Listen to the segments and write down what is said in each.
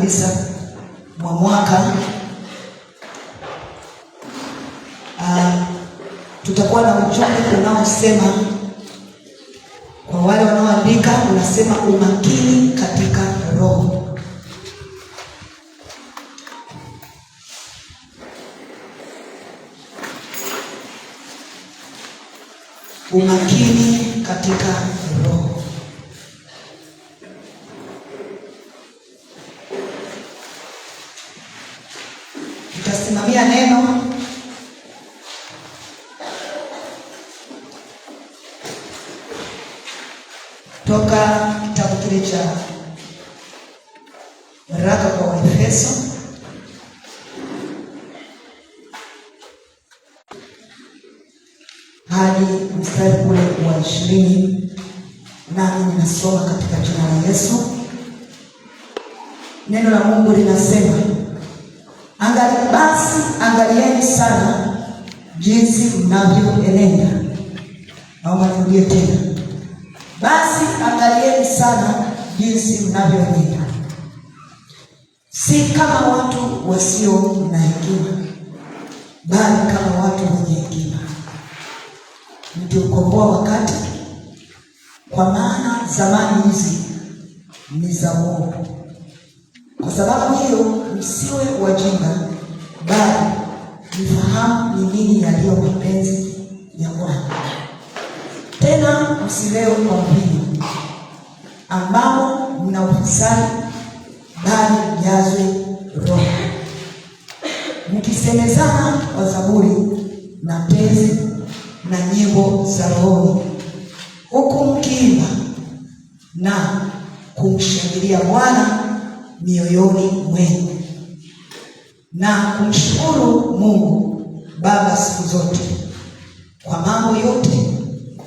kabisa mwa mwaka tutakuwa na ujumbe unaosema, kwa wale wanaoandika unasema umakini katika roho. Umakini katika roho. Tutasimamia neno toka kitabu kile cha waraka kwa Waefeso hadi mstari ule wa 20, nami ninasoma katika jina la Yesu. Neno la Mungu linasema, angalieni sana jinsi mnavyoenenda. Naomba nirudie tena. Basi angalieni sana jinsi mnavyoenenda, si kama watu wasio na hekima, bali kama watu wenye hekima, mkiukomboa wakati, kwa maana zamani hizi ni za uovu. Kwa sababu hiyo msiwe wajinga, bali mfahamu ni nini yaliyo mapenzi ya Bwana. Tena msilewe kwa mvinyo, ambao mna ufisadi, bali mjazwe Roho, mkisemezana kwa zaburi na tenzi na nyimbo za rohoni, huku mkiimba na kumshangilia Bwana mioyoni mwenu, na kumshukuru Mungu Baba siku zote kwa mambo yote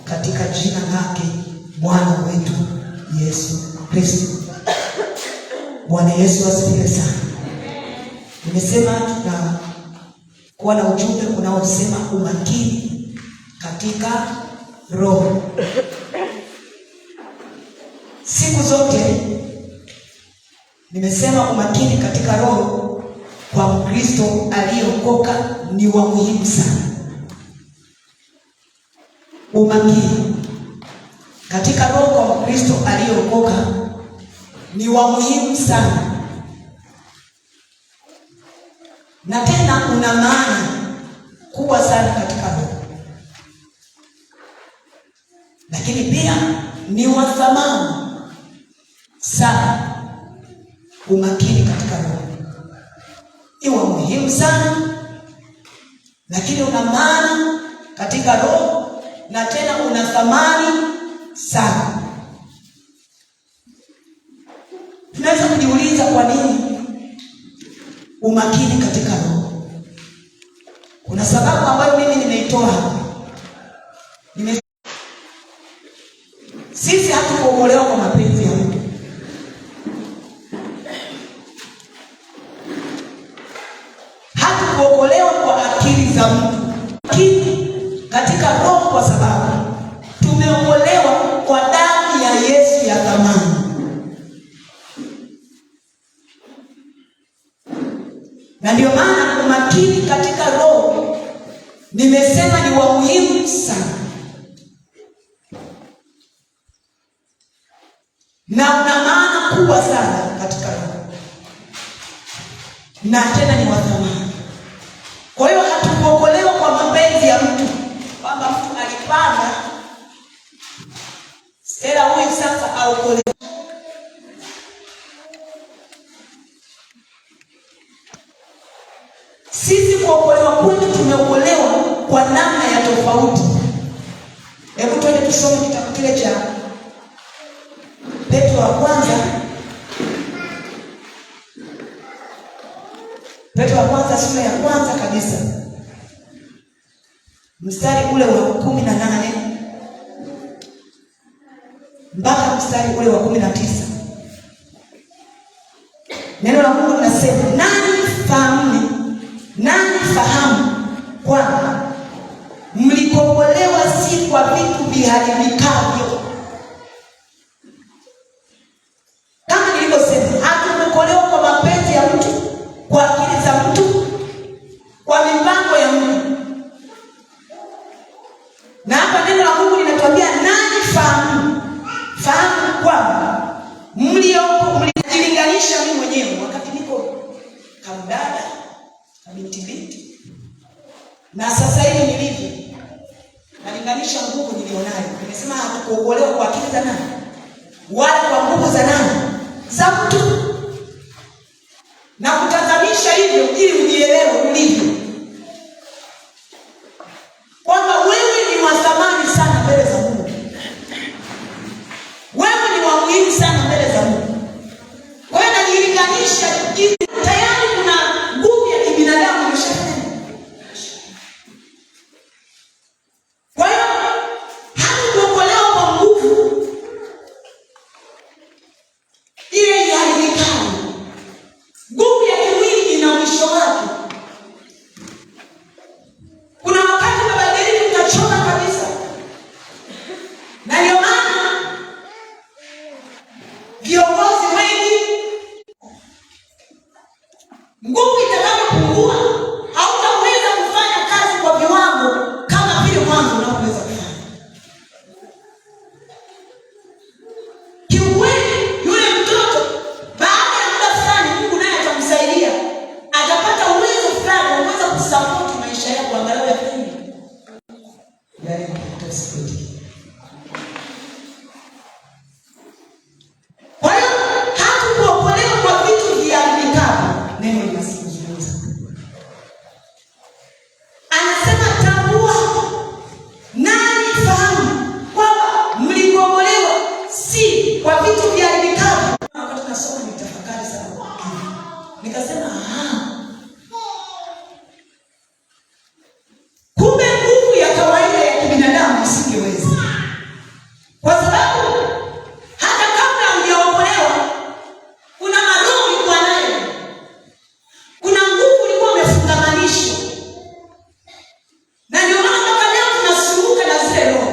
katika jina lake Bwana wetu Yesu Kristo. Bwana Yesu asifiwe sana. Nimesema tutakuwa na ujumbe unaosema umakini katika roho. Siku zote nimesema umakini katika roho kwa Mkristo aliyeokoka ni wa muhimu sana. Umakini katika roho kwa Mkristo aliyeokoka ni wa muhimu sana, na tena una maana kubwa sana katika roho, lakini pia ni wa thamani sana. Umakini katika roho ni wa muhimu sana, lakini una maana katika roho, na tena una thamani sana. Tunaweza kujiuliza kwa nini umakini katika roho? Kuna sababu ambayo mimi nimeitoa hapa. Sisi hatukuokolewa kwa mapenzi ya mtu. Hatukuokolewa kwa akili za mtu. Lakini katika roho, kwa sababu tumeokolewa kwa damu ya Yesu ya thamani. Na ndio maana umakini katika roho nimesema ni wa muhimu sana, na una maana kubwa sana katika roho, na tena ni wa thamani. Kwa hiyo hatukuokolewa kwa mapenzi ya mtu, kwamba mtu alipanda Stella huyu sasa aokolewe. Sisi kuokolewa kwetu tumeokolewa kwa namna ya tofauti. Hebu twende tusome kitabu kile cha Petro wa kwanza. Petro wa kwanza sura ya kwanza kabisa, mstari ule wa 18 mpaka mstari ule wa 19. Neno la Mungu linasema, nani fahamu kwamba mlikombolewa si kwa vitu viharibikavyo. Kama nilivyosema, hatukuokolewa kwa mapenzi na sasa hivi nilivyo, nalinganisha nguvu nilionayo. Nimesema hatukuokolewa kwa akili za nani, wala kwa nguvu za nani, za mtu. Na kutazamisha hivyo ili ujielewe ulivyo, kwamba wewe ni wa thamani sana mbele za Mungu. Wewe ni wa muhimu sana mbele za Mungu. Kwa hiyo najilinganisha, tayari kuna nguvu ya kibinadamu imeshafanya. Kwa hiyo hatukuokolewa kwa nguvu ile ya hekali. Nguvu ya kimwili ina mwisho wake. Kuna wakati mabadiliko utachoka kabisa. Na ndio maana viongozi wengi, nguvu itakapopungua, hautaweza kufanya kazi kwa viwango kama vile mwanzo unavyoweza kufanya. Kiukweli yule mtoto baada ya muda fulani Mungu naye atamsaidia. Atapata uwezo fulani wa kuweza kusupport maisha yako angalau ya pili. Yale mtosipoti. Kwa hiyo hatukuokolewa kwa vitu viharibikapo. Neno linazungumza. Anasema tambua, nani fahamu kwamba mliokolewa si kwa vitu viharibikapo. Wakati nasoma nitafakari sana. Nikasema kumbe nguvu ya kawaida ya kibinadamu isingeweza. Kwa sababu hata kabla hujaokolewa kuna maroho ulikuwa nayo. Kuna nguvu ulikuwa umefungamanishwa. Na ndio maana mpaka leo tunasumbuka na zile roho.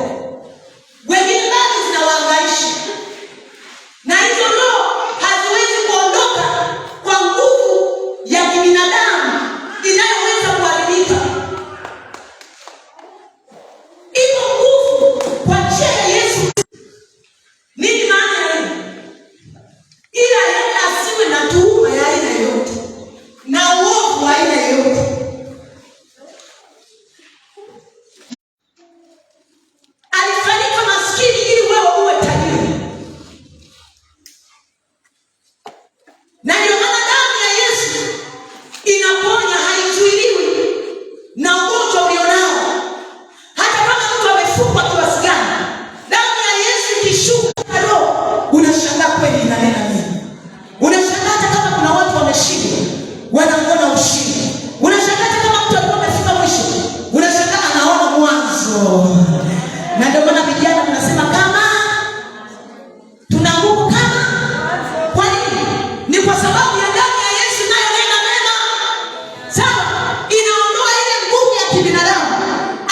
Wengine bado zinawahangaisha. Na hizo roho haziwezi kuondoka kwa nguvu ya kibinadamu inayoweza kuharibika. Ipo nguvu kwa njia ya Yesu. Nini maana ya hili? Ila yeye asiwe na tuhuma ya aina yoyote na uovu wa aina yoyote. Alifanyika maskini ili wewe uwe tajiri. Na ndio maana damu ya Yesu inaponya, haizuiliwi na ugonjwa ulionao. Hata kama mtu amefungwa kiasi gani, damu ya Yesu ikishuka roho, unashangaa kweli inanena nini. Unashangaa hata kama kuna watu wameshindwa, wanaona ushindi. Unashangaa hata kama mtu alikuwa amefika mwisho, unashangaa anaona mwanzo. Na ndio maana vijana tunasema kama tuna nguvu kama. Kwa nini? Ni kwa sababu ya damu ya Yesu inayonena mema. Sawa? Inaondoa ile nguvu ya kibinadamu.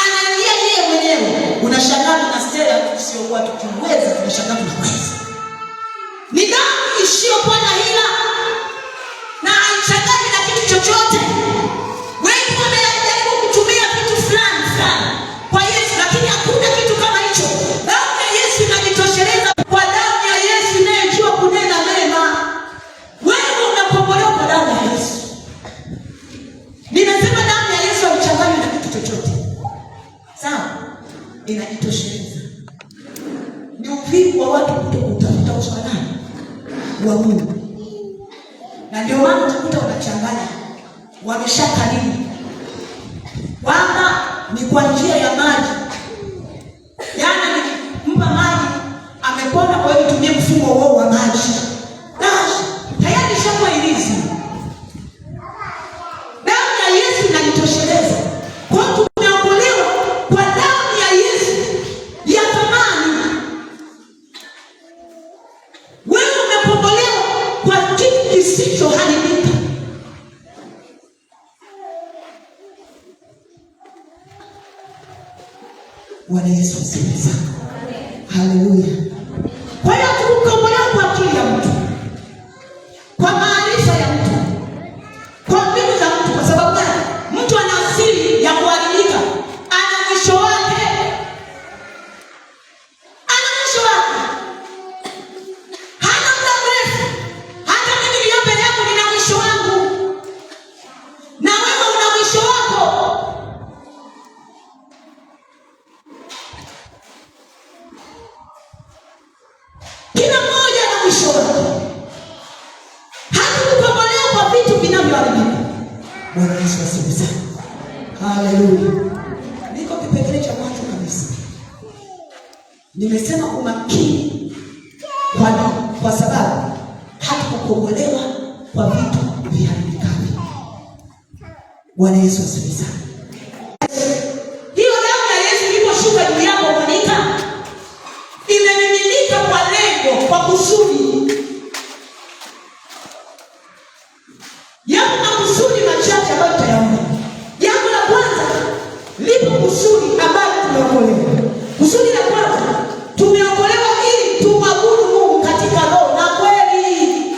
Anaingia yeye mwenyewe. Unashangaa na stela tusiokuwa tukiweza, tunashangaa tunaweza. Ni damu isiyokuwa na hila na haichangani na kitu chochote. Wengi wamejaribu kutumia vitu fulani kwa Yesu, lakini hakuna kitu kama hicho. Damu ya Yesu inajitosheleza. Kwa damu ya Yesu inayojua kunena mema, wewe unakombolewa kwa damu ya Yesu. Ninasema damu ya Yesu haichangani na kitu chochote. Sawa? Inajitosheleza. Ni uvivu wa watu kutokutafuta uso wa nani? Wa Mungu. Na ndio maana utakuta wanachanganya. Wameshakalili kwamba ni kwa njia ya maji. Yaani nikimpa maji amepona, kwa hiyo tumie mfumo wao wa maji. Tayari shakuwa ilizi. Damu ya Yesu inajitosheleza. Kwa hiyo tumeokolewa kwa damu ya Yesu ya thamani. Wewe umekombolewa kwa kitu kisichoharibika. Bwana Yesu asifiwe sana. Haleluya. Kwa hiyo tukombolewa kwa akili ya mtu, kwa maarifa ya mtu, kwa mbinu za mtu. Kwa sababu gani? Mtu ana asili ya kuharibika, ana mwisho wake. Ana mwisho wake. Hana muda mrefu. Hata mimi niliyo mbele yako nina mwisho wangu. Na wewe una mwisho wako. vilivyoharibika. Bwana Yesu asifiwe. Haleluya. Niko kipengele cha mwanzo kabisa. Nimesema umakini kwa sababu hatukukombolewa kwa vitu viharibikavyo. Bwana Yesu asifiwe. Hiyo damu ya Yesu iliposhuka juu yako Monica, imemiminika kwa lengo, kwa kusudi. Yapo makusudi machache ambayo tutayaona. Jambo la kwanza, lipo kusudi ambalo tumeokolewa. Kusudi la kwanza, tumeokolewa ili tumwabudu Mungu katika roho na kweli.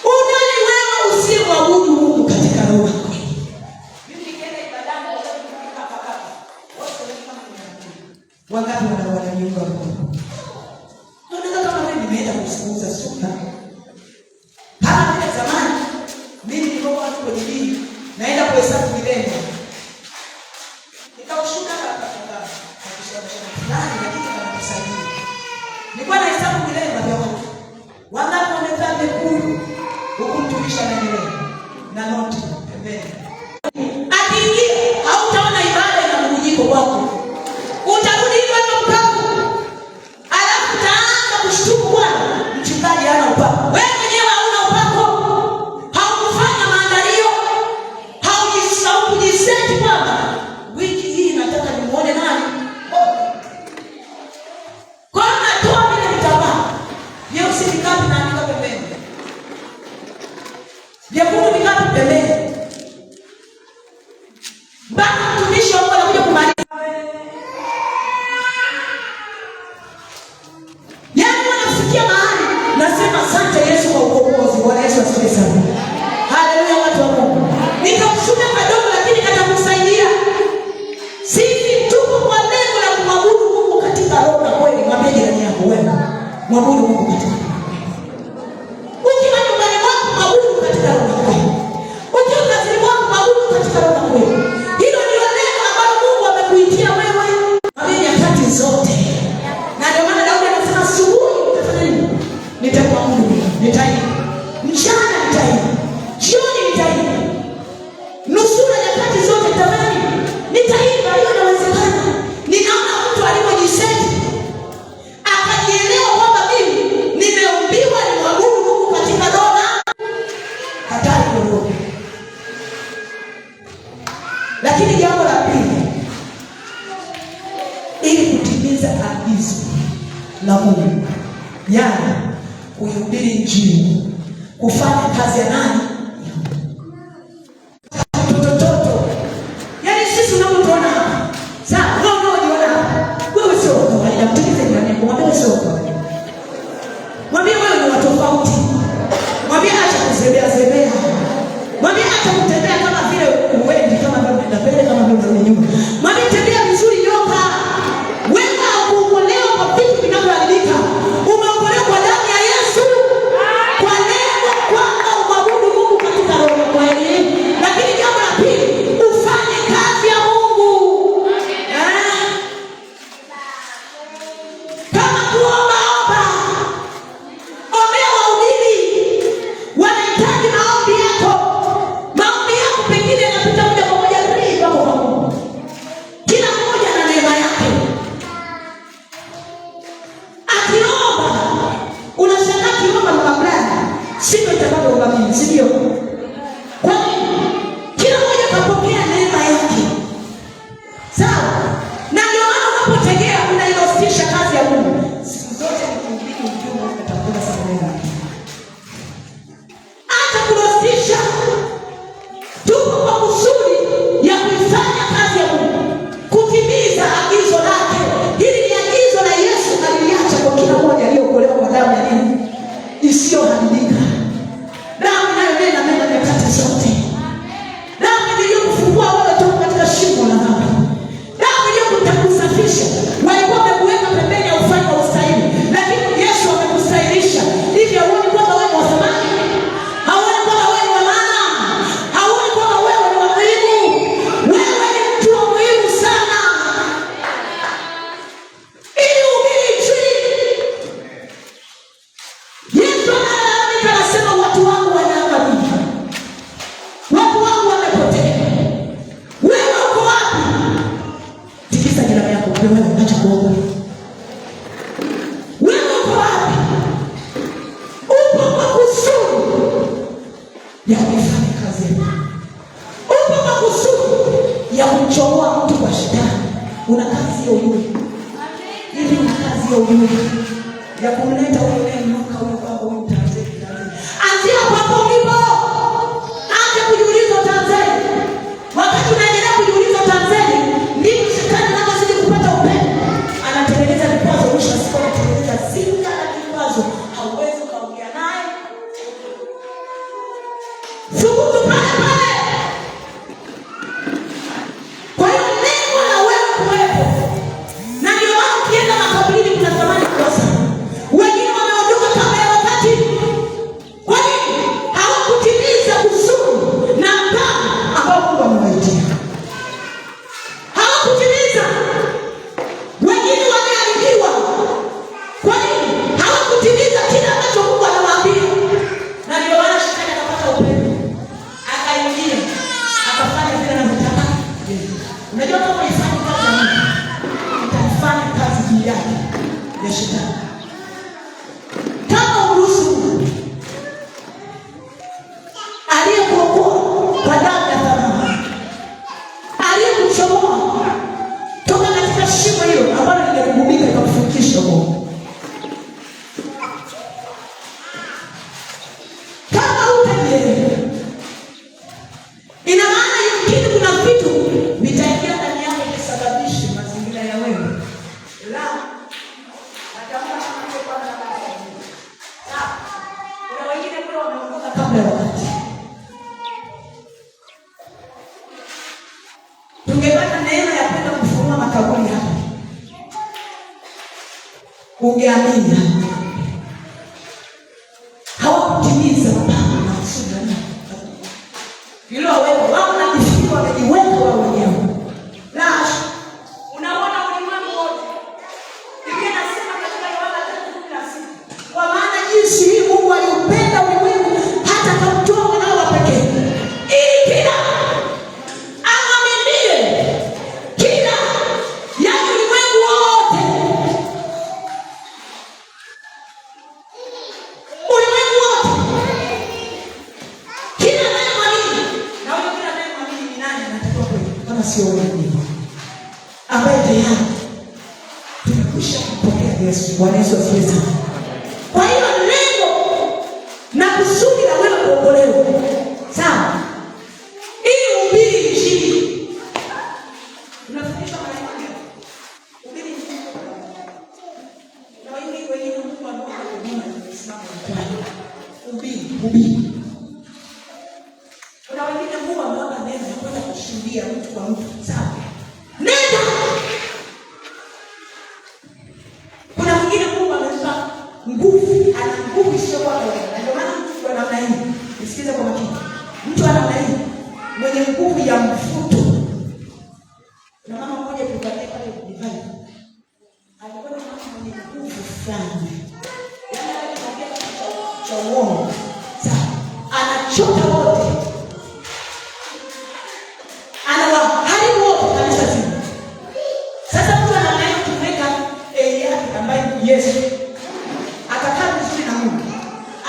Unani wewe usiyemwabudu Mungu katika roho na kweli? Mimi nikienda ibadani wangapi wananiunga mkono? Naona kama mimi nimeenda kusikiliza sura. Hata vile zamani mimi nilikuwa tu kwenye dini, naenda kuhesabu milele. Nikashuka kaka fulani lakini anakusaidia. Nilikuwa nahesabu milele na vyote. Wangapi wamekaa mekundu huku mtumisha na milele na noti pembeni. Akiingia hautaona ibada ina mgujiko wako. Utarudi kwa mkavu. Alafu utaanza kushtuka Bwana, mchungaji hana upako. Wewe mwenyewe hauna upako. Haukufanya maandalio. Haukujiseti kwamba wiki hii nataka nimuone nani? Kwa nini natoa vile vitambaa? Vyeusi vingapi naandika pembeni? Vyekundu vingapi pembeni? Mpaka mtumishi wa Mungu anakuja kumaliza. Nasema asante Yesu kwa ukombozi. Bwana Yesu asifiwe sana. Haleluya watu wa Mungu. Nikamshuka kadogo lakini katakusaidia. Sisi tuko kwa lengo la kumwabudu Mungu katika roho na kweli. Mwambie jirani yako wewe, mwabudu Mungu katika roho. Ukiwa nyumbani mwako mwabudu katika roho na kweli. Ukiwa kazini mwako mwabudu katika roho na kweli. Hilo ndilo lengo ambalo Mungu amekuitia wewe. Mwambie nyakati zote. Na ndio maana Daudi anasema asubuhi utafanya nini? Nitakuabudu, nitaimba. Mchana nitaimba. Jioni nitaimba. Nusura nyakati zote nitafanya nini? Nitaimba. Hiyo inawezekana. Ninaona mtu alipojiseti akajielewa kwamba mimi nimeumbiwa nimwabudu Mungu katika roho na hatari kidogo. Lakini jambo la pili, ili kutimiza agizo la Mungu, yaani kuhubiri Injili, kufanya kazi ya nani? Toto. Yaani sisi unapotuona sawa, unajiona wewe sio kawaida. Mtumize jirani yako, mwambie sio kawaida. Mwambie wewe ni wa tofauti. Mwambie acha kuzembea. Mwambie acha kutembea kama vile uwendi, kama vile unaenda mbele, kama vile unaenda nyuma. Mwambie tembea vizuri nyoka. Wewe haukuokolewa kwa vitu vinavyoharibika. Umeokolewa kwa damu ya Yesu. Kwa lengo kwamba umwabudu Mungu katika roho na kweli. Lakini jambo la pili, ufanye kazi ya Mungu. Kama kuomba. Ombea wahubiri. Wanahitaji maombi yako. Maombi yako pengine yanapita moja kwa moja kwa Mungu. Kila mmoja na neema yake. Akiomba, unashangaa kiomba na mamlaka. Sivyo itakavyoomba mimi, sivyo? Kwa nini? Kila mmoja kapokea neema yake. Sawa? Na ndio maana unapotegea unailostisha kazi ya Mungu. Siku zote nikihubiri ujumbe utakuwa sana neema. Hata kulostisha. Tuko kwa kusudi ya kuifanya kazi ya Mungu. Kutimiza agizo lake. Hili ni agizo la Yesu aliliacha kwa kila mmoja aliyeokolewa kwa damu ya nini? Isiyoharibika. Damu inayonena mema nyakati zote. Damu iliyokufungua wewe toka katika shimo la dhambi. Damu iliyokusafisha. Walikuwa wamekuweka pembeni ya ufalme wa ustahili, lakini Yesu amekustahilisha. Hivi hauoni kwamba wewe ni wa thamani? Hauoni kwamba wewe ni wa maana? Hauoni kwamba wewe ni wa muhimu? Wewe ni mtu wa muhimu sana. Ili uhubiri Injili. Yesu ujue ya kumleta wewe mwaka huo kwamba wewe Mtanzania. Anzia hapo ulipo. Anza kujiuliza Tanzania. Wakati unaendelea kujiuliza Tanzania, ndipo shetani anazidi kupata upendo. Anatengeneza vikwazo, mwisho wa siku anatengeneza zinga na vikwazo. Hauwezi kaongea naye. Thubutu pale pale. Kwa hiyo lengo la wewe kuwepo. Na ndio maana ukienda makaburini kuna thamani kubwa sana. Wengine wameondoka kabla ya wakati. Kwa nini? Hawakutimiza kusudi na mpango ambao Mungu amewaitia. Hawakutimiza. Wengine wameahidiwa. Kwa nini? Hawakutimiza kile ambacho Mungu anawaambia. Na ndio maana shetani akapata upendo. Akaingia. Akafanya vile anavyotaka. Unajua kama ifanye kazi ya Mungu, utafanya kazi juu yake ya shetani. Kama uruhusu aliyekuokoa kwa damu ya thamani, aliyekuchomoa toka katika shimo hilo ambalo lingekugubika ikakufikisha huko, kama utajielewa, ina maana yumkini kuna vitu vitaingia ndani yako kusababisha mazingira ya wewe la natamka kama kwa na baba. Kuna wengine kule wameondoka kabla ya wakati. Tungepata neema ya kwenda kufungua makaburi hapa, ungeamini hawakutimiza mpango na kusudi la Mungu. Hilo wewe wao na mifuko wamejiweka wao wenyewe. La, unaona ulimwengu wote. Biblia inasema katika Yohana 3:16, kwa maana jinsi hii Mungu aliupenda ulimwengu hata akamtoa mwanawe wa pekee, ili kila amwaminie, kila yaani ulimwengu wote. Ulimwengu wote. Kila anayemwamini, na huyo kila anayemwamini ni nani anatakiwa kweli kama sio wewe ambaye tayari tumekwisha kupokea Yesu. Bwana Yesu asifiwe sana. Kwa hiyo lengo na kusudi la wewe kuokolewa, sawa, ili ubiri injili. Unafundishwa maneno gani? Ubiri injili. Na wengine Mungu anaona huduma zimesimama mtaani. Ubiri. Kuna wengine Mungu amewapa neema ya kwenda kushuhudia mtu kwa mtu, sawa. Nenda. Kuna mwingine Mungu amempa nguvu, ana nguvu sio kwa kawaida. Ndio maana mtu wa namna hii, usikize kwa makini. Mtu wa namna hii mwenye nguvu ya mvuto. Na mama mmoja tukaenda pale divai. Alikuwa na mama mwenye nguvu sana. Yaani anaongea cha uongo. Sawa. Anachota wote. Anawaharibu wote kabisa zima. Sasa mtu anamweka kumweka yake ambaye ni Yesu. Akakaa vizuri na Mungu.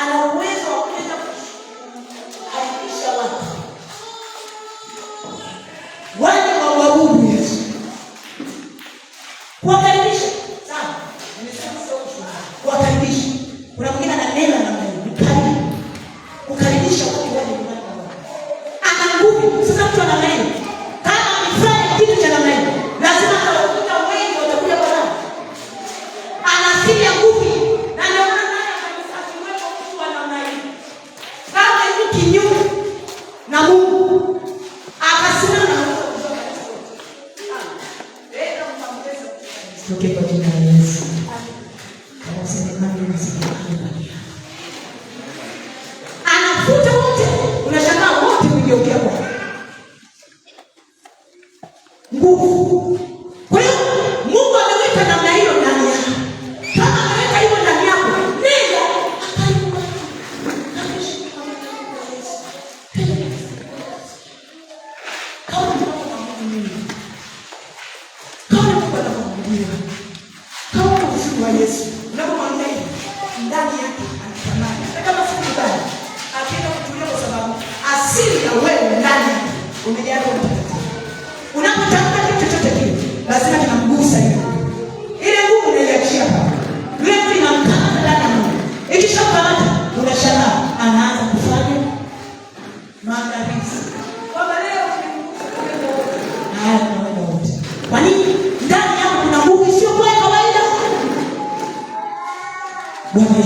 Ana uwezo wa kwenda kuhakikisha watu wale waabudu Yesu. Kuwakaribisha. Sawa. Nimesema sio kushuhudia. Kuwakaribisha. Kuna mwingine ana neno na Mungu.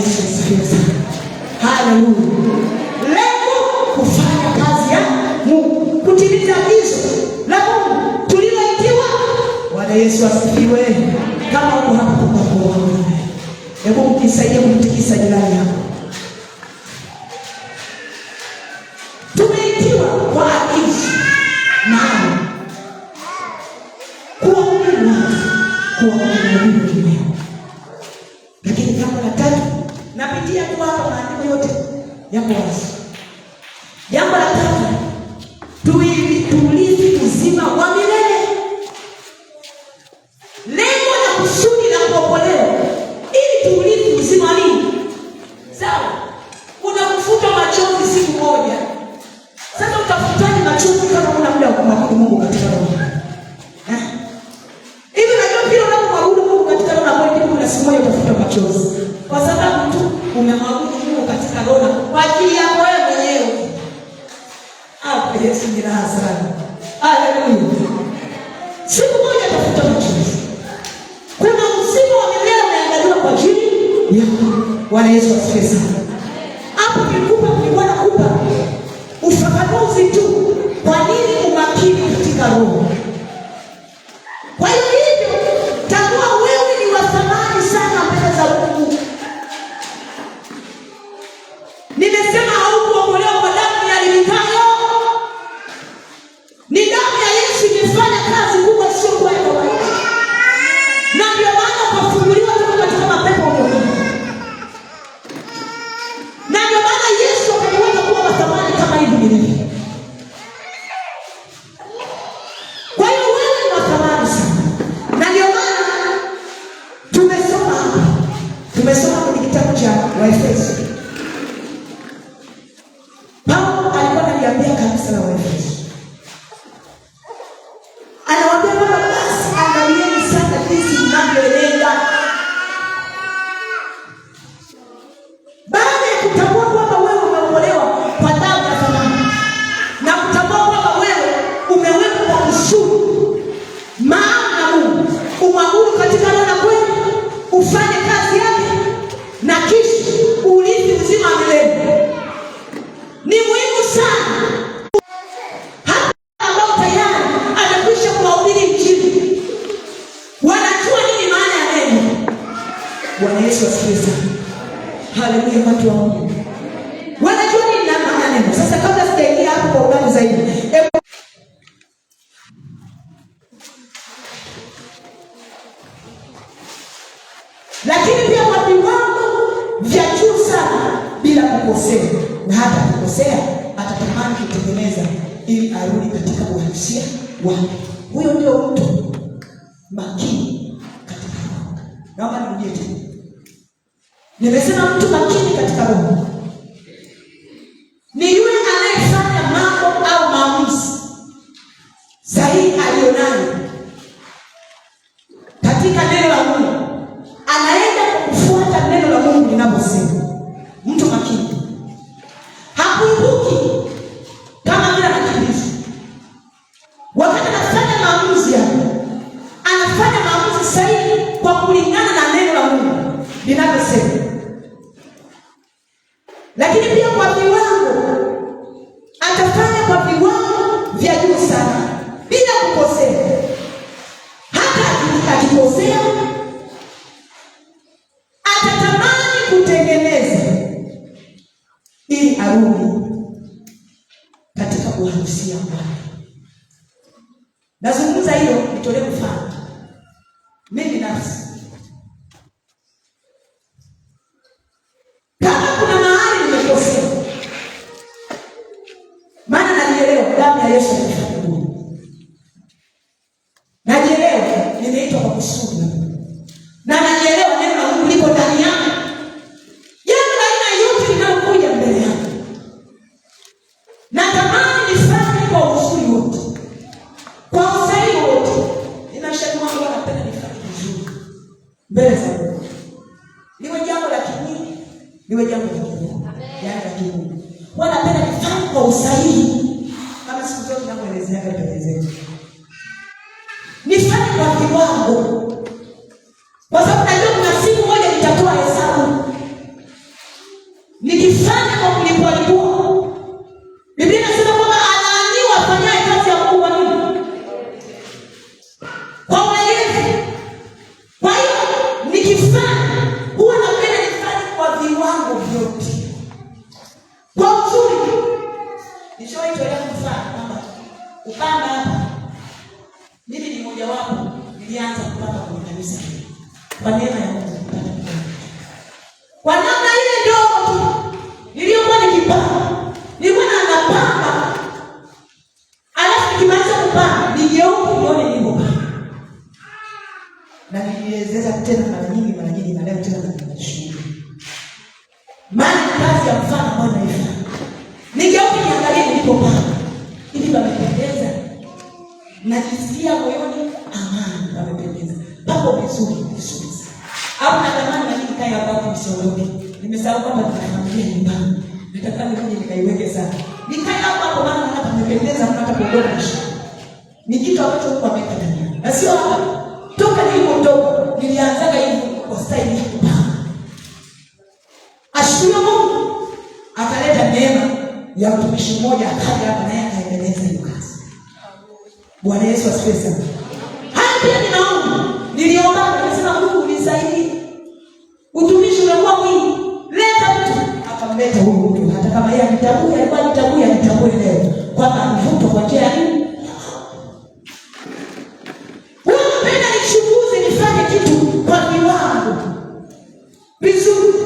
Yesu asifiwe sana. Haleluya. Lengo kufanya kazi ya Mungu, kutimiza agizo la Mungu tuliloitiwa. Bwana Yesu asifiwe. Kama uko hapa kwa Mungu, hebu mkisaidie kumtikisa jirani yako. Tumeitiwa kwa agizo na kuwa Mungu. Lakini jambo la tatu, napitia tu hapa maandiko yote yako wazi. Jambo la tatu, tuulizi uzima wa milele. Lengo la kusudi la kuokolewa ili tuulizi uzima wa nini? Sawa. Unakufuta machozi siku moja. Sasa utafutaje machozi kama una muda wa kumwabudu Mungu katika roho? Hivi najua pia unapomwabudu Mungu katika roho na kweli kuna siku moja utafuta machozi. Kwa sababu tu umemwabudu Mungu katika roho kwa ajili yako wewe mwenyewe. Hapo Yesu ni raha sana. Haleluya. Siku moja utafuta machozi. Kuna uzima wa milele umeandaliwa kwa ajili yako. Bwana Yesu asifiwe sana. Hapo nilikuwa nakupa ufafanuzi tu kwa nini umakini katika roho. Kwa hiyo tambua wewe ni wa thamani sana mbele za Mungu. Nimesema haukuokolewa kwa damu ya limitayo. Ni damu ya Yesu imefanya kazi kubwa sio kwa kawaida. Na ndio maana kufunguliwa katika mapepo yote. Na ndio maana Yesu akaniweka kuwa wa thamani kama hivi nilivyo. Kwa hiyo wewe ni wa thamani sana. Na ndio maana tumesoma kwenye kitabu cha Waefeso. Paulo alikuwa analiambia kanisa la Waefeso. Anawaambia kwamba basi angalieni sana jinsi mnavyoenenda. Baada ya kutambua kwamba wewe umeokolewa kwa damu ya thamani na kutambua kwamba wewe umewekwa kwa kusudi maana Mungu umwabudu katika roho na kweli, ufanye kazi yake na kisha ulithi uzima milele. Ni muhimu sana hata ambao tayari amekwisha kuhubiri Injili wanajua nini maana ya neno. Bwana Yesu asifiwe sana. Haleluya, watu wa Mungu. Wanajua nini maana ya neno. Sasa kabla sijaingia hapo kwa undani zaidi, lakini pia kwa viwango vya juu sana bila kukosea, na hata kukosea atatamani kutengeneza ili arudi katika uhalisia wake. Huyo ndio mtu makini katika roho. Naomba nirudie tena. Nimesema mtu makini katika roho ni yule anayefanya mambo au maamuzi sahihi alionayo katika neno la Mungu. Anaenda kufuata neno la Mungu linaposema. Mtu makini hakuibuki kama vile anakimbiza. Wakati anafanya maamuzi yake, anafanya maamuzi sahihi kwa kulingana na neno la Mungu linaposema. Lakini pia kwa viwango, atafanya kwa viwango vya juu sana bila kukosea. Hata akikosea atatamani kutengeneza ili arudi katika uhalisia wake. Nazungumza hiyo nitolee mfano. Mimi nafsi, kama kuna mahali nimekosea, maana najielewa damu ya Yesu inafanya bure. Najielewa nimeitwa kwa kusudi. Na najielewa neno la Mungu liko ndani yangu. Jambo la aina yote linalokuja mbele yangu, natamani nifanye kwa uzuri wote, kwa usahihi wote. Ninashaka Mungu anapenda nifanye vizuri mbele za Mungu. Liwe jambo la kimwili, liwe jambo la kiroho. Yaani la kimungu. Wanapenda nifanye kwa usahihi. Kama siku zote namuelezea mbele zetu. Nifanye kwa viwango. Kwa sababu najua kuna siku moja nitatoa hesabu. viwango vyote. Kwa uzuri, nishawaitolea mfano kwamba kupanda hapa, mimi ni mmoja wapo nilianza kupanda kwenye kanisa hili. Kwa neema ya Mungu kupanda kwenye. Kwa namna ile ndogo tu niliyokuwa nikipanda, nilikuwa napanda. Alafu nikimaliza kupanda, nigeuke nione niko pale. Na nilielezeza tena mara nyingi baadaye tena na shuhuda. Maana kazi ya mfano ambayo naifanya. Nigeuke niangalie nilipo pale. Hivi pamependeza. Najisikia moyoni amani, pamependeza. Papo vizuri. Au natamani na mimi kae hapa msiondoke. Nimesahau kwamba nina familia nyumbani. Nataka nije nikaiweke sana. Nikae hapa maana hapa pamependeza, hata kuondoka. Ni kitu ambacho Mungu ameweka ndani. Na sio hapa. Toka nilipotoka nilianzaga hivi kwa style hii. Ashukuru Mungu akaleta neema ya mtumishi mmoja akaja hapa naye akaendeleza hiyo kazi. Bwana Yesu asifiwe sana. Haya pia ninaomba. Niliomba nikasema Mungu nisaidie. Utumishi umekuwa mwingi. Leta mtu. Akamleta huyu mtu. Hata kama yeye alikuwa leo. Kwamba mvuto kwa njia ya nini? Unapenda nichunguze nifanye kitu kwa viwango vizuri.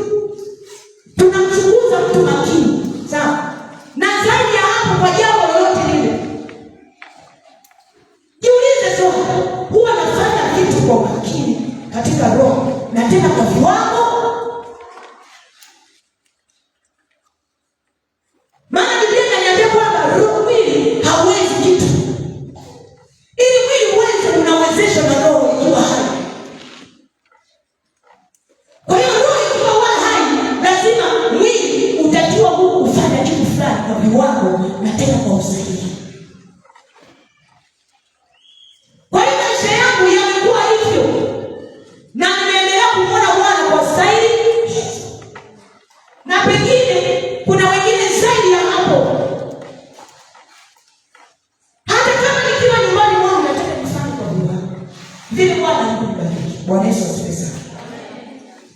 Tunamchunguza mtu makini. Sawa? Na zaidi ya hapo kwa jambo lolote lile. Jiulize swali, huwa nafanya kitu kwa makini katika roho na tena kwa viwango? Maana Biblia inaniambia kwamba roho mwili hawezi kitu. Ili mwili uweze unawezeshwa na roho ikiwa hai. Kwa hiyo roho ikiwa hai, lazima mwili utatiwa Mungu kufanya kitu fulani kwa viwango na tena kwa usahihi. Kwa hiyo maisha yangu yamekuwa hivyo. Na nimeendelea kumwona Bwana kwa staili. Na pengine kuna wengine zaidi ya hapo. Hata kama nikiwa nyumbani mwangu nataka nifanye kwa viwango. Vile Bwana alinibariki. Bwana Yesu asifiwe sana.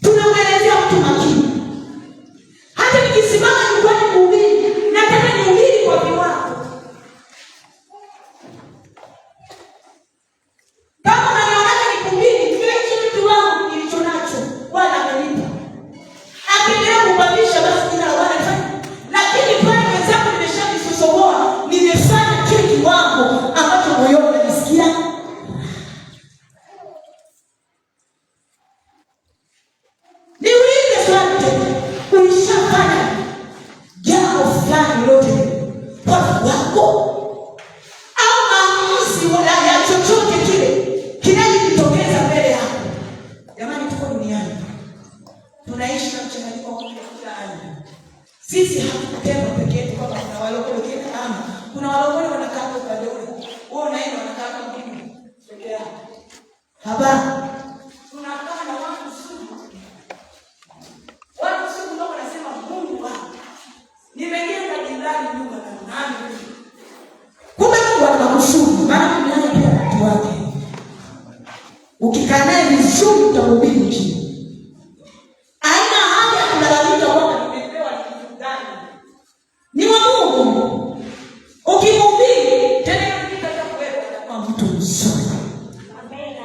Tunamwelezea mtu makini. Hata nikisimama nyumbani kuhubiri, nataka nihubiri kwa viwango. Kama unaniona nikuhubiri, ndio hicho kitu wangu nilicho nacho. Bwana amenipa. Akiendelea kubadilisha basi jina la Bwana lifanye. Lakini pale wenzangu nimeshanisosomoa, nimefanya kile kiwango ambacho moyoni najisikia. Niulize swali tena. Ulishafanya jambo fulani lote kwa wako? Au maamuzi wala ya chochote kile kinachotokeza mbele yako? Jamani, tuko duniani. Tunaishi na mchanganyiko wa kila aina. Sisi hatukutema pekee yetu kwamba kuna walokole kile ama kuna walokole wanakaa kwa upande ule. Wao naenda wanakaa kwa mwingine pekee yao. Haba. Tunakaa na watu sugu. Watu sugu ndio wanasema Mungu wangu. Nimejenga jirani nyumba na nani? Kumbe Mungu anakusudi, maana mnaye pia watu wake. Ukikaa naye vizuri utamhubiri chini. Haina haja ya kulalamika kwamba nimepewa kitu gani. Ni wa Mungu. Ukimhubiri tena ukitaka kuwepo kama mtu mzuri. Amen.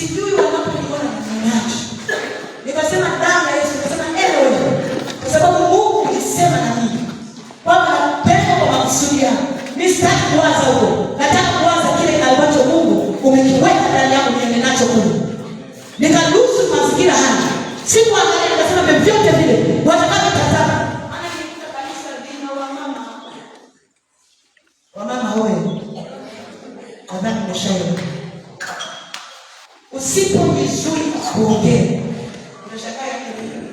sijui wanaponiona ninaje. Nikasema damu ya Yesu, nikasema ewe, kwa sababu Mungu alisema na mimi kwamba napenda kwa makusudi yako. Mimi sitaki kuwaza huko. Nataka kuwaza kile ambacho Mungu umekiweka ndani yangu niende nacho kule. Nikaruhusu mazingira haya. Sikuangalia, nikasema vyovyote vile watakapotazama. Maana nilikuta kanisa lina wamama. Wamama hoye. Kadhaa nimeshauri. Usipojizuia kuongea, unashangaa nini?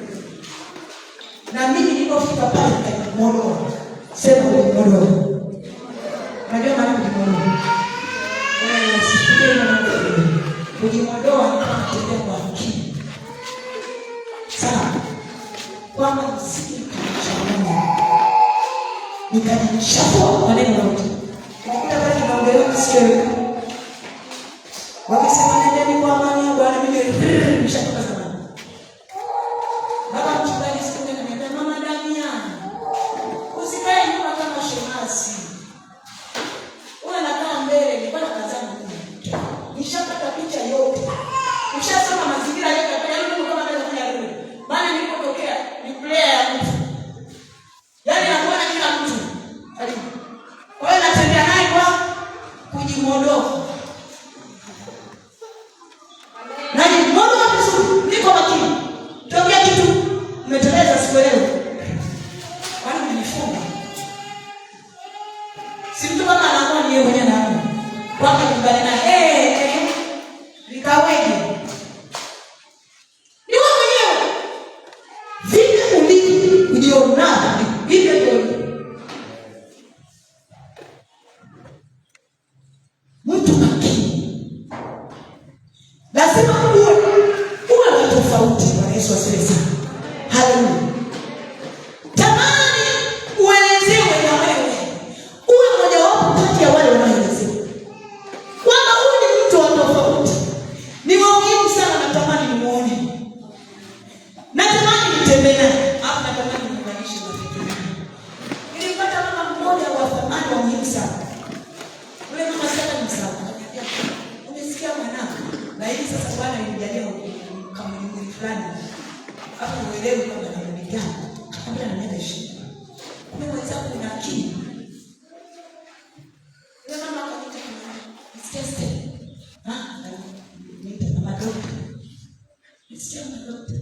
Na mimi nilipofika pale nikaimodoa. Sema uimodoa. Unajua maana kujimodoa? Sifikirie maana kujimodoa ni kutembea kwa akili. Sawa? Kwamba msikichanganya. Nikajishafua kwa neno la Mungu. Nakuta pale naongelea kusikia. Wakisema nendeni kwa amani ya Bwana, mimi nishatoka zamani. Baba mchungaji siku moja akaniambia, mama Damiani, usikae nyuma kama shemasi. Unakaa mbele, nilikuwa nakazana mimi. Nishapata picha yote. Nishasoma mazingira yote kwa hiyo kama naweza kuja kule. Maana nilipotokea ni player ya mtu. Yaani nakuona kila mtu. Kwa hiyo natembea naye kwa kujimodoa. Niko makini. Tokea kitu umeteleza sikuelewa. Kwani umenifunga? Si mtu kama anakuwa ni yeye mwenyewe anaona. Wako nyumbani na nikaweje? Ni wewe mwenyewe. Vile ulivyo ulionao hivyo ndio. Mtu makini. Lazima uwe tofauti. Bwana Yesu asifiwe sana. Haleluya. Tamani uelezewe na wewe. Uwe mmoja wapo kati ya wale wanaoelezewa. Kwamba huyu ni mtu wa tofauti. Ni muhimu sana, natamani nimuone. Natamani nitembee naye. Hapo natamani niunganishe na vitu. Nilipata mama mmoja wa thamani wa muhimu sana. Yule mama sana ni sawa. Umesikia mwanangu? Na hivi sasa Bwana alinijalia kama ni mwili fulani. Hapo uelewe kwamba na mwili gani. Kabla na nenda shida. Kumbe wenzangu ni akili. Yule mama akaniita Sister. Niita mama dokta. Sister mama dokta.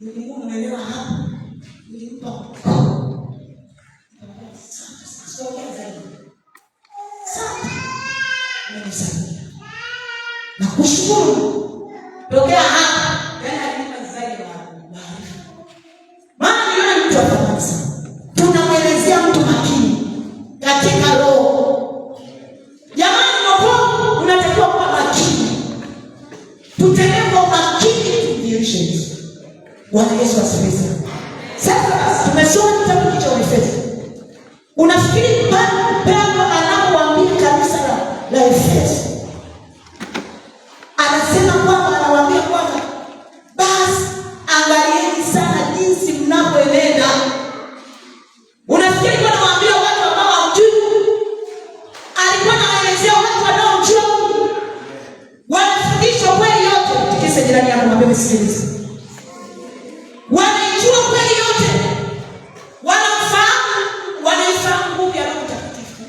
Mungu unaelewa hapa. Nilimpa. Sasa. Nimesaidia. Na kushukuru. Tokea hapa. Yaani alinipa zaidi ya maarifa. Maana niona mtu afanye sana. Tunamwelezea mtu makini katika roho. Jamani, roho unatakiwa kuwa makini. Tutembee kwa makini tudhihirishe Yesu. Bwana Yesu asifiwe. Sasa tumesoma kitabu cha Efeso. Unafikiri Paulo anapowaambia kanisa la Efeso anasema kwamba anawaambia kwamba basi angalieni sana jinsi mnapoenenda. Unafikiri anawaambia watu ambao hawajui? Alikuwa anawaelezea watu wanaojua. Wanafundishwa kweli yote. Tikisa jirani yako na bebe sikiliza. Wanaijua kweli yote. Wanaifahamu nguvu ya Roho Mtakatifu.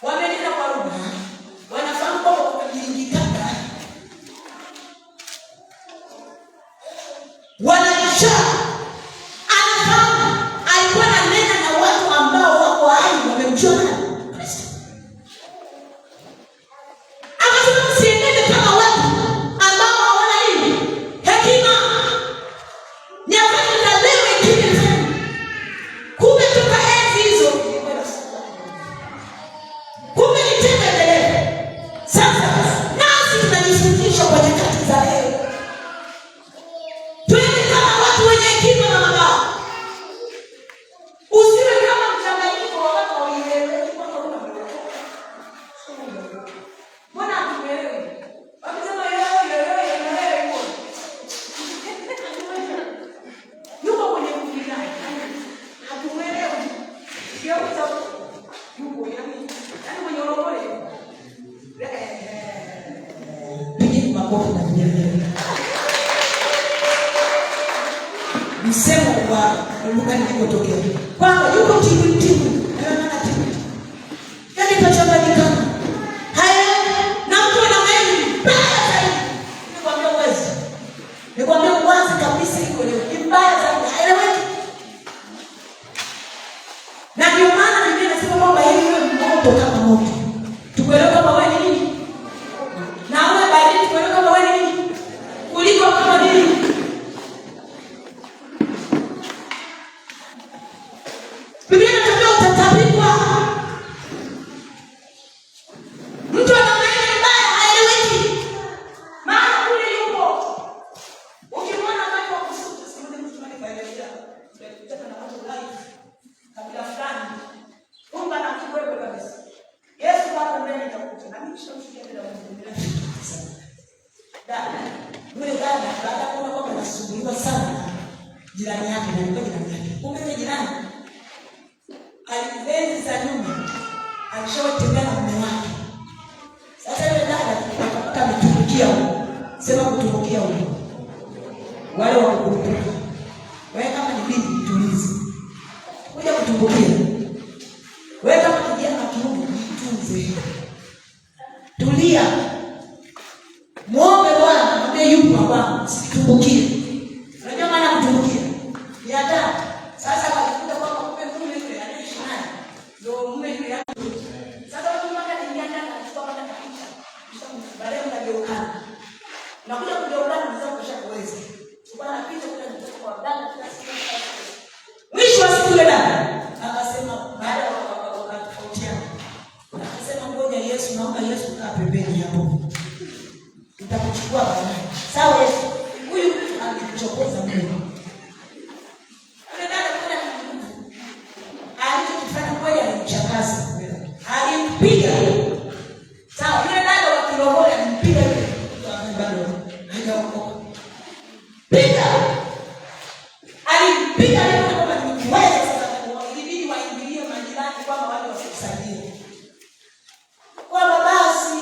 Wamenena kwa lugha. Wanafahamu kwamba kujiingitaka. Wanajua. Anafahamu alikuwa ananena na watu ambao wako hai wamemjua Kristo. Akasema msienende kama watu ambao hawana nini? Hekima. Nyakati za leo hekima. Kumbe toka enzi hizo. Kumbe ni tendo endelevu. Sasa nasi tunajifundisha kwa nyakati za leo. Twende kama watu wenye kumbuka nilipotokea. Kwamba yuko timu. Maana timu. Yaani pachanganyikana. Haya na mtu ana maili mbaya zaidi. Nikwambia uwezi. Nikwambia uwazi kabisa iko leo. Ni mbaya zaidi. Haeleweki. Na ndio maana Biblia inasema kwamba yeye ni moto kama moto. Tukuelewe kama wewe ni nini? Na wewe baridi tukuelewe kama wewe ni nini? Kuliko kama nini? Biblia inasema utatapikwa. Mtu ana maana mbaya haeleweki. Maana kule yupo. Ukimwona watu wa kusuta, simuone mtu mmoja kaelezea. Tunataka na watu live. Kabila fulani. Mungu anakuwepo kabisa. Yesu hapo mbele atakuja. Na mimi nishamshuhudia bila kuendelea. Dada, yule dada baada ya kuona kwamba anasumbuliwa sana jirani yake na alikuwa jirani yake. Kumbe jirani alienzi za nyuma alishawatembea na mume wake. Sasa yule dada akapata mtumikia huko. Sema kutumikia huko. Wale wa kukurupuka. Wewe kama ni bibi tulize. Kuja kutumbukia. Wewe kama kijana wa kiume jitunze. Tulia. Muombe Bwana, mwambie yupo hapa, usitumbukie. Unajua maana kutumbukia? Ni hatari. Sasa wakikuta kwamba mume yule anaishi naye, ndio mume yule yake. Sasa watu mpaka kuingia ndani anachukua mpaka picha. Baadaye unageuka. Unakuja kugeukana mzao kushakoweza. Bwana picha kule kwa dada kila siku. Mwisho wa siku ile dada akasema baada ya wakatofautiana. Akasema ngoja Yesu, naomba Yesu kaa pembeni hapo. Nitakuchukua baadaye. Sawa Yesu. Huyu alichokoza Mungu. Yule dada kwenda alichokifanya kweli alimchakaza. Alimpiga. Sawa, yule dada wa kiroho alimpiga yule. Bado hajaokoka. Piga. Alimpiga yule kama nikiweza sasa ilibidi waingilie majirani kwamba wale wasisaidie. Kwa basi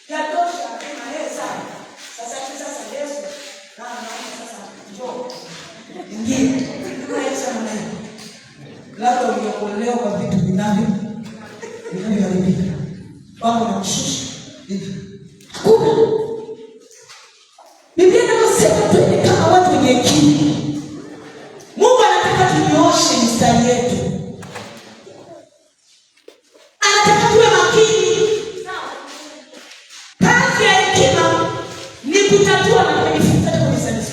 yatosha tena yeye sana. Sasa Yesu na sasa njoo. Ingie. Kwa Yesu anaye. Labda uliokolewa kwa vitu vinavyoharibika. Wao wanamshusha hivi. Hakuna. Biblia inasema twende kama watu wenye hekima. Mungu anataka tunyooshe mstari yetu. Anataka tuwe makini. Kazi ya hekima ni kutatua na kujifunza kwa sababu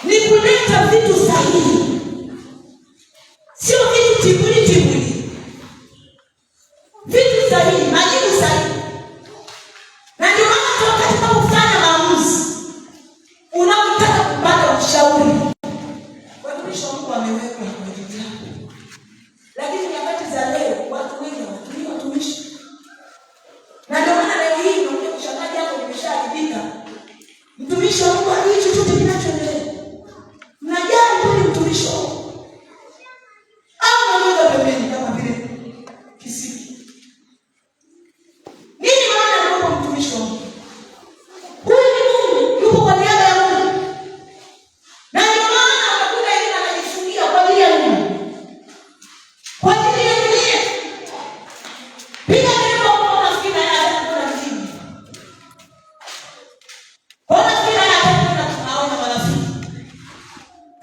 ni kuleta vitu sahihi. Sio vitu tibuli. Vitu sahihi, majibu sahihi. Na ndio maana wakati unapofanya maamuzi unataka kupata ushauri. Watumishi wa Mungu wamewekwa kwa ajili yako. Lakini nyakati za leo watu wengi hawatumii watumishi. Na ndio maana leo hii unakuja kushangaza hapo imeshaharibika. Mtumishi wa Mungu hajui chochote kinachoendelea. Mnajali kweli mtumishi wa Mungu? Au mnaweza pembeni kama vile kisiki? Nini maana ya kuwa mtumishi wa Mungu? Huyu ni Mungu, yupo kwa niaba ya Mungu. Na ndio maana akakuta yeye anajifungia kwa ajili ya Mungu. Kwa ajili ya dunia. Piga kelele kwa unafikiri yeye atakuwa mjini. Unafikiri yeye atakuwa tunaona marafiki.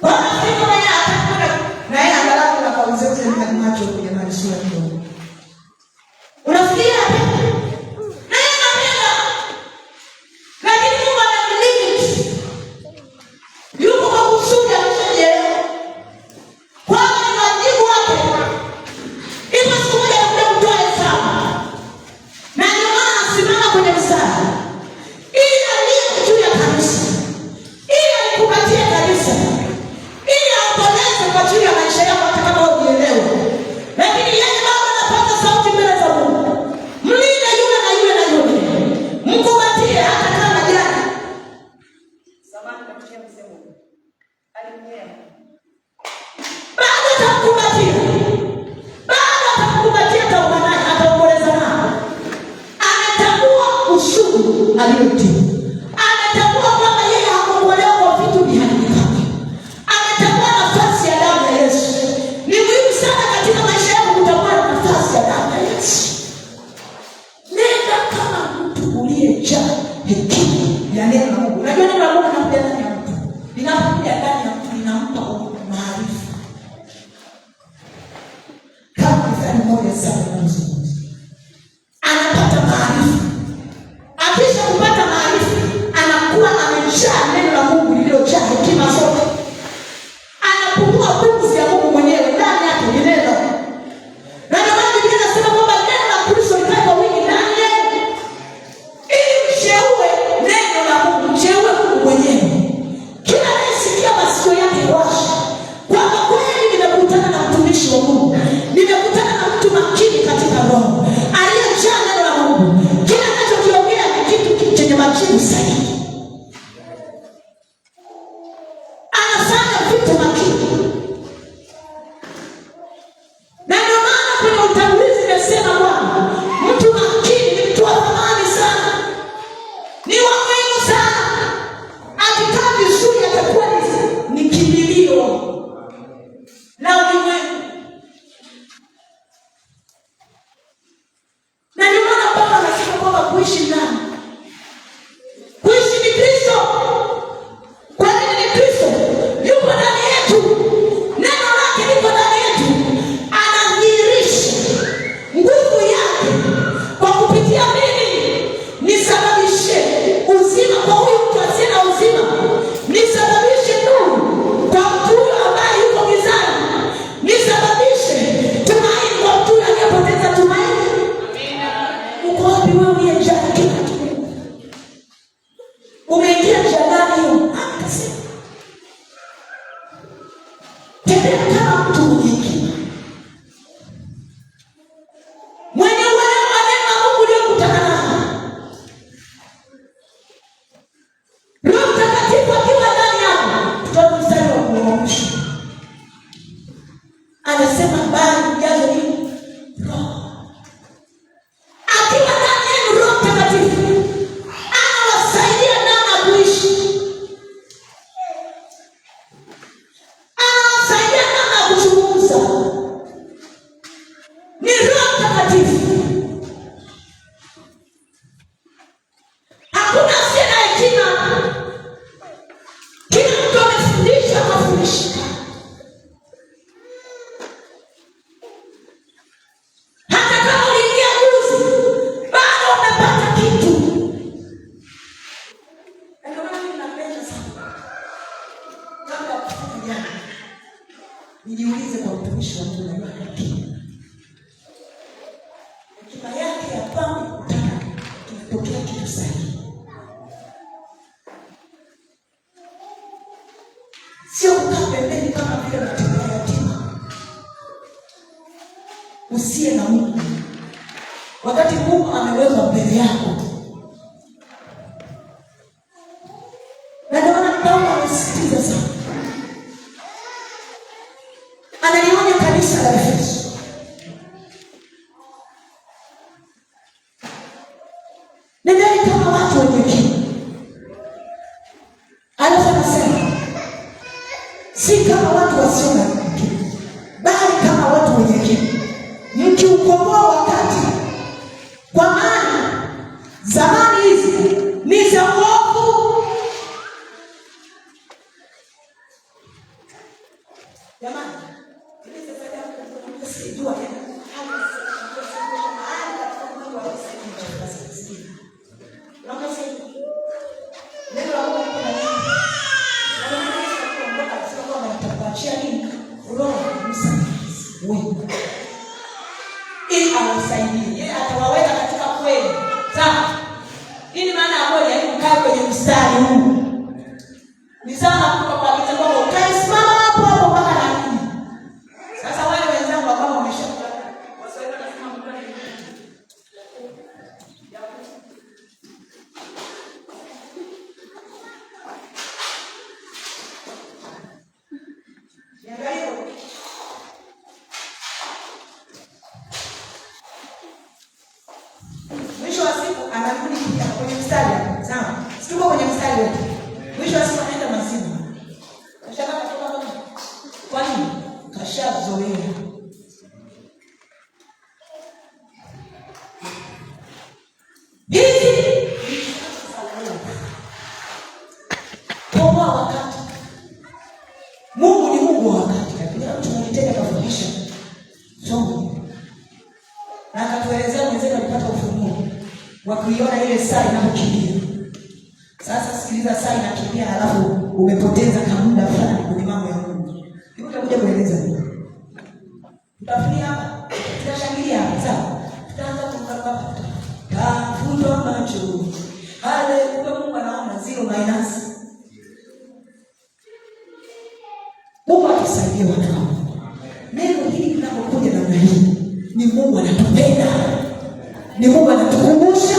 Unafikiri yeye atakuwa na yeye angalau na kauze ule macho kwenye maisha yake. Unafikiri aliyotii. Anatambua kwamba yeye hakuokolewa kwa vitu viharibika. ya neno la Mungu. Unajua neno la Mungu linakuja ndani ya mtu. Linapokuja ndani ya mtu linampa maarifa. Kama mfano mmoja sana tunazungumza. Anapata maarifa. Akisha kupata maarifa, anakuwa amejaa neno la Mungu lililojaa hekima zote. Anapumua pumzi ya Mungu mwenyewe ndani yake ni neno. Na ndio maana Biblia inasema kwamba neno la Kristo likae kwa wingi ndani yenu. Ili msheue neno la Mungu, msheue Mungu mwenyewe. Kila anayesikia masikio yake washa. Kwamba kweli nimekutana na mtumishi wa Mungu. Nimekutana na mtu makini katika roho. Aliyejaa neno la Mungu. Kila anachokiongea ni kitu chenye majibu sahihi. Anafanya vitu makini. Na ndio maana kwenye utangulizi nimesema kwamba mtu makini ni mtu wa thamani sana. Ni wa muhimu sana. Akikaa vizuri atakuwa ni kimbilio la ulimwengu. Na ndio maana Paulo anasema kwamba kuishi ndani. Kuishi ni Kristo. Kwa nini ni Kristo? Yuko ndani yetu. Neno lake liko ndani yetu. Anadhihirisha nguvu yake kwa kupitia mimi. Nisababishe uzima kwa huyu mtu asiye na uzima. Nisababishe nuru kwa mtu huyo ambaye yuko gizani. Nisababishe tumaini kwa mtu huyo aliyepoteza tumaini. Uko wapi wewe uliyejaa kila kitu? Umeingia jangwani hiyo. Akasema. Tembea kama mtu mwenye hekima. Mwenye uelewa wa neno la Mungu uliyokutana nalo. Roho Mtakatifu akiwa ndani yako. Tutoe mstari wa mwisho. Anasema bali ujazo nini? Roho. Akiwa ndani yenu Roho Mtakatifu anawasaidia namna kuishi. Anawasaidia namna kuzungumza. Ni Roho Mtakatifu. Hakuna asiye na hekima. Kila mtu amefundisha mafundisho. Hata kama uliingia juzi, bado unapata kitu. Ndio maana mimi napenda sana. Kabla ya kufanya jambo, nijiulize kwa mtumishi wa Mungu na hekima. Hekima yake ya kwamba kutaka kitokea kitu sahihi. Sio kukaa pembeni kama vile unatembea yatima. Usiye na Mungu. Wakati Mungu ameweka mbele yako. Na ndio maana Paulo anasisitiza sana. Analionya kanisa la Efeso. Nendeni kama watu wenye hekima. Alafu anasema si kama watu wasio na hekima, bali kama watu wenye hekima. Mkiukomboa wakati. Kwa maana zamani hizi ni za uovu. Jamani, sijua tena. Neno la Mungu kuna nini? Ili awasaidie, yeye atawaweka katika kweli. Sawa? Nini maana ya kweli? Yaani ukae kwenye mstari huu. Ni sana kwa kuagiza kwamba ukae simama hapo hapo mpaka na nini. Sasa wale wenzangu ambao wameshakuwa wasaidia nasema mkani. Mwisho wa siku anarudi kwenye mstari. Sawa? Situko kwenye mstari wetu. wakati. Mungu ni Mungu wa wakati. Kabla tunalitenda kufundisha somo. Na akatuelezea mwenzetu alipata ufunuo wa kuiona ile saa inapokimbia. Sasa sikiliza, saa inakimbia halafu umepoteza muda fulani kwenye mambo ya Mungu. Nitakuja kueleza hiyo. Tutafikia hapa, tutashangilia hapa, sawa? Tutaanza kumkapa. Kafundwa macho. Haleluya, Mungu anaona zero minus. Mungu atusaidie watu hao. Neno hili linapokuja namna hii, ni Mungu anatupenda. Ni Mungu anatukumbusha.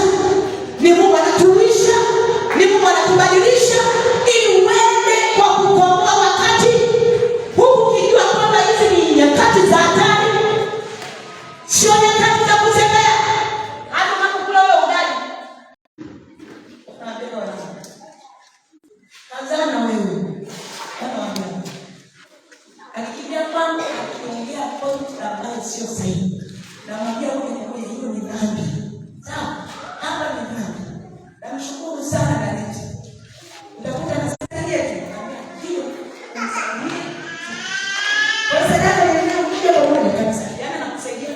Ni Mungu anatuisha. Ni Mungu anatubadilisha ili uende kwa kukomboa wakati. Huku ukijua kwamba hizi ni nyakati za hatari. Sio nyakati za kutembea. Hata kama kula wewe ugali. Anapenda wewe. Anza na wewe. Anawaambia. Akikimbia kwangu akiongea point ambayo sio sahihi. Na mwambia wewe hiyo ni dhambi. Sawa? Hapa ni dhambi. Namshukuru sana Daneti. Utakuta na sasa yetu. Hiyo kumsaidia. Kwa sadaka yenyewe ukija pamoja kabisa. Yaani nakusaidia.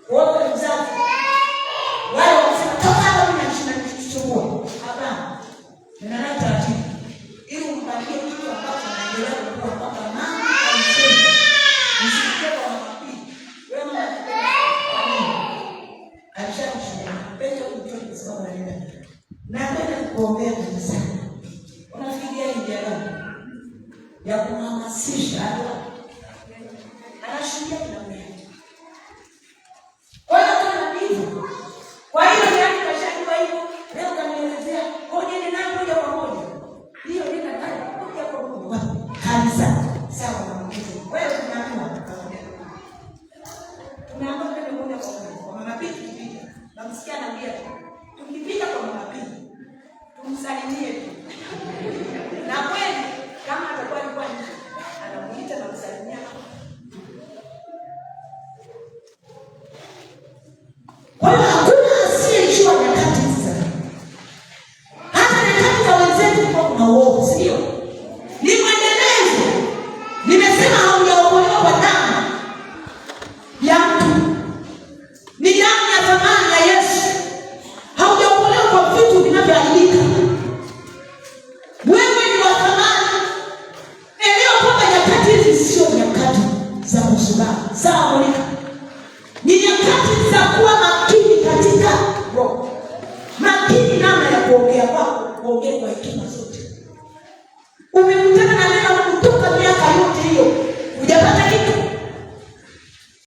Wewe mzazi. Wale wanasema toka hapa mimi ninachochukua. Hapana. Nina taratibu. Ili umpatie kitu ambacho anaendelea kukua mpaka mama aiseme. Usikie kwa mapi. Wewe mama alishakushukuru. Pende kumtoa kwa sababu anaenda. Napenda kuombea kanisani. Unafikiria ni gani? Ya kuhamasisha anashuhudia namna yake. Kwa hiyo kama ndivyo. Kwa hiyo yani kashajua hivyo, leo kanielezea, ngoja ni nani moja kwa moja. Hiyo ni nani moja kwa moja. Kanisa sawa na mkristo. Wewe unaamua kaongea. Tumeamua kwenda moja kwa moja. Kwa manabii tukipiga. Na msikia anaambia tukipiga kwa manabii tumsalimie tu. Na kweli kama atakuwa alikuwa nje anamuita na kusalimia. Kwa hiyo hakuna asiyejua nyakati hizi. Hata nyakati za wenzetu kwa kuna uovu, sio? Ni mwendelezo. Nimesema haujaokolewa kwa damu ya mtu. Ni damu ya thamani ya Yesu. Haujaokolewa kwa vitu vinavyoharibika. Wewe ni wa thamani. Elewa kwamba nyakati hizi sio nyakati za kusuba. Sawa Monica? Ni nyakati za kuwa makini katika roho. Makini namna ya kuongea kwako, kuongea kwa hekima zote. Umekutana na neno